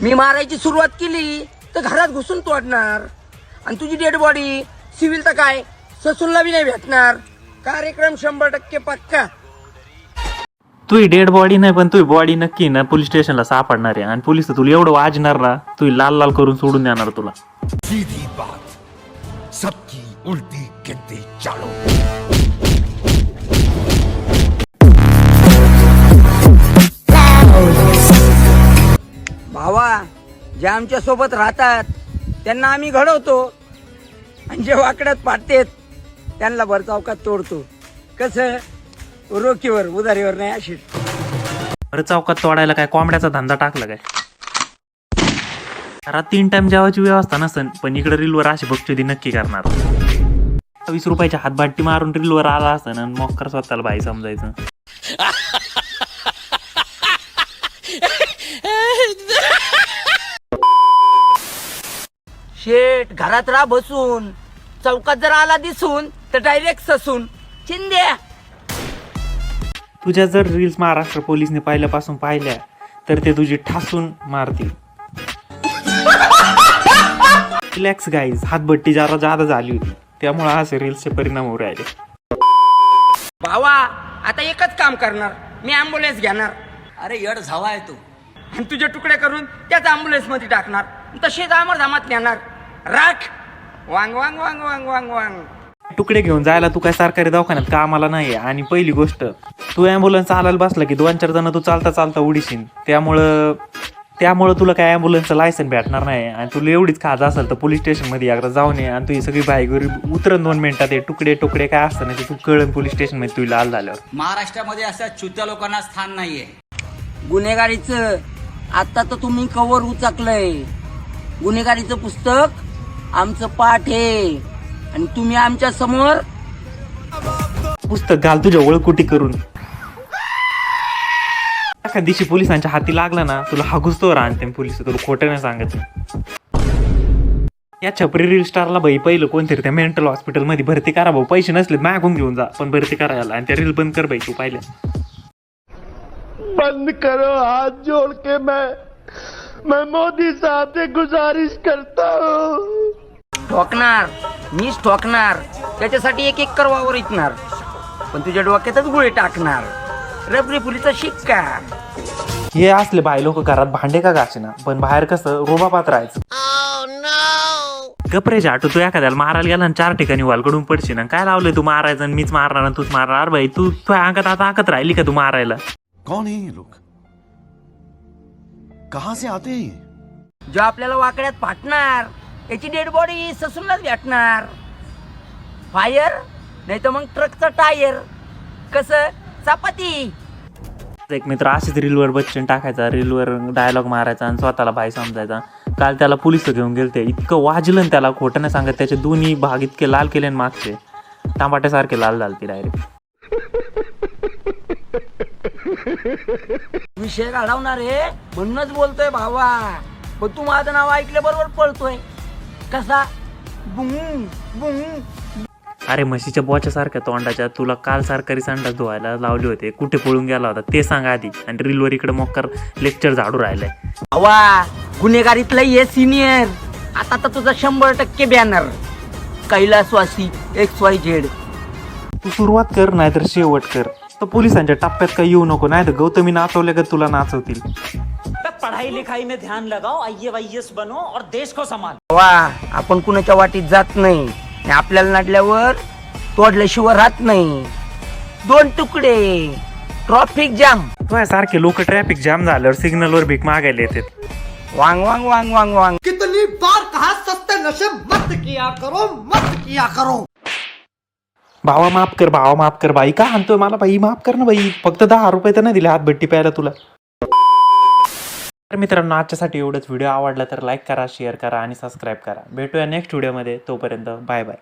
मी मारायची सुरुवात केली तर घरात घुसून तोडणार आणि तुझी डेड बॉडी सिव्हिल तर काय ससूनला बी नाही भेटणार. कार्यक्रम 100% पक्का. तुझी डेड बॉडी नाही पण तुझी बॉडी नक्की ना पोलीस स्टेशनला सापडणार आहे आणि पोलीस तुला एवढं वाजणार ना तुझी लाल लाल करून सोडून देणार तुला. सीधी बात, सबकी उल्टी गिनती चालो. भावा, जे आमच्या सोबत राहतात त्यांना आम्ही घडवतो आणि जे वाकड्यात पाडतेत त्यांना भर चौकात तोडतो. कसं रोखीवर उधारीवर नाही अशी. अरे चौकात तोडायला काय कोंबड्याचा धंदा टाकला काय? घरात 3 टाइम जेवायची व्यवस्था नसेल पण इकडे रीलवर अशी बक्षुदी नक्की करणार. 20 रुपयाच्या हातबाट्टी मारून रीलवर आला असतं आणि मग स्वतःला बाई समजायचं. शेट घरात राहा बसून, चौकात जर आला दिसून तर डायरेक्ट ससून चिंद्या. तुझ्या जर रील्स महाराष्ट्र पोलीसने पहिल्यापासून पाहिल्या तर ते तुझी ठासून मारतील. रिलॅक्स गाईज, हातभट्टी जरा जादा झाली होती त्यामुळे असे रील्सचे परिणाम होऊ राहिले. भावा, आता एकच काम करणार, मी ॲम्ब्युलन्स घेणार. अरे येड झावा आहे तू. आणि तुझे तुकडे करून त्याच ॲम्ब्युलन्स मध्ये टाकणार, तसेच आमर धामात नेणार. राख वांग वांग वांग वांग वांग वांग. तुकडे घेऊन जायला तू काय सरकारी दवाखान्यात कामाला नाही. आणि पहिली गोष्ट, तू ॲम्ब्युलन्स चालायला बसला की 2-4 जण तू चालता चालता उडीशील. त्यामुळं तुला काय ॲम्ब्युलन्सचं लायसन भेटणार नाही. आणि तुला एवढीच खाज असेल तर पोलीस स्टेशनमध्ये एकदा जाऊन ये आणि तुझी सगळी बाईगोरी उतरण 2 मिनिटात. ते तुकडे काय असतं ना ते तू कळण पोलीस स्टेशनमध्ये तुला लाल झाल्यावर. महाराष्ट्रामध्ये अशा चुत्या लोकांना स्थान नाहीये. गुन्हेगारीचं आता तर तुम्ही कवर उचकलंय. गुन्हेगारीचं पुस्तक आमचं पाठ आहे आणि तुम्ही आमच्या समोर पुस्तक घाल तुझ्या ओळखुटी करून. एखाद्या दिवशी पोलिसांच्या हाती लागला ना तुला हागुस्तोवर आणते पोलिस, तुला खोटं नाही सांगत. या छपरी रील स्टारला भाई पहिलं कोणतरी त्या मेंटल हॉस्पिटल मध्ये भरती करा भाऊ. पैसे नसले मागून घेऊन जा पण भरती करायला. आणि त्या रील बंद कर भाई तू पाहिलं. बंद करो हाथ जोड़ के मैं मोदी साहब से गुजारिश करता हूँ. ठोकणार, मीच ठोकणार. त्याच्यासाठी 1 एकर वावर इकणार पण तुझ्या डोक्यातच गोळी टाकणार. रबरी पुलीचा शिक्का. हे असले बाई लोक घरात भांडे का घासेना पण बाहेर कसं रोबापात राहायचं. गपरे झाटू, तू एखाद्याला मारायला गेला आणि 4 ठिकाणी वालकडून पडशील ना. काय लावलंय तू मारायचं आणि मीच मारणार आणि तूच मारणार. भाई तू अंगात आता आकत राहिली का तू मारायला? कौन है ये लोग, कहां से आते हैं? जो आपल्याला वाकड्यात फाटणार याची डेड बॉडी ससूनलाच भेटणार. फायर नाही तर मग ट्रकचा टायर. कसं चपाती. एक मित्र असेच रीलवर बच्चन टाकायचा, रीलवर डायलॉग मारायचा आणि स्वतःला भाई समजायचा. काल त्याला पोलिस घेऊन गेलते, इतकं वाजलं त्याला खोटं नाही सांगत. त्याचे दोन्ही भाग इतके लाल केले मागचे टमाट्यासारखे लाल झालते डायरेक्ट. विषय घडवणार आहे म्हणूनच बोलतोय भावा. पण तू माझं नाव ऐकल्या बरोबर पळतोय. कसा बुंग बुंग. अरे म्हशीच्या बोच्यासारख्या तोंडाच्या तुला काल सरकारी संडास धुवायला लावले होते, कुठे पळून गेला होता ते सांग आधी. आणि रीलवर इकडे मोक्कर लेक्चर झाडू राहिलाय. भावा, गुन्हेगारीतलं ये सिनियर. आता तर तुझा 100% बॅनर. कैलासवासी XYZ. तू सुरुवात कर नाहीतर शेवट कर. तर पोलिसांच्या टप्प्यात काही येऊ नको, नाही तर गौतमी नाचवल्या का तुला नाचवतील. पढ़ाई लिखाई में ध्यान लगाओ, IAS बनो और देश को संभालो. भावा, आपण कुणाच्या वाटीत जात नाही. आपल्याला नडल्यावर तोडल्याशिवाय राहत नाही. 2 तुकडे. Traffic jam. सारखे लोक ट्रॅफिक जाम झाल्यावर सिग्नलवर भीक मागायला येतात. वांग वांग वांग वांग वांग. कितनी बार कहा सस्ते नशे मत किया करो. भावा माफ कर बाई. का आणतोय मला बाई? माफ कर ना बाई. फक्त 10 रुपये तर नाही दिले हातभट्टी प्यायला तुला. तर मित्रांनो, आजच्यासाठी एवढंच. व्हिडिओ आवडला तर लाईक करा, शेअर करा आणि सबस्क्राईब करा. भेटूया नेक्स्ट व्हिडिओमध्ये. तोपर्यंत बाय बाय.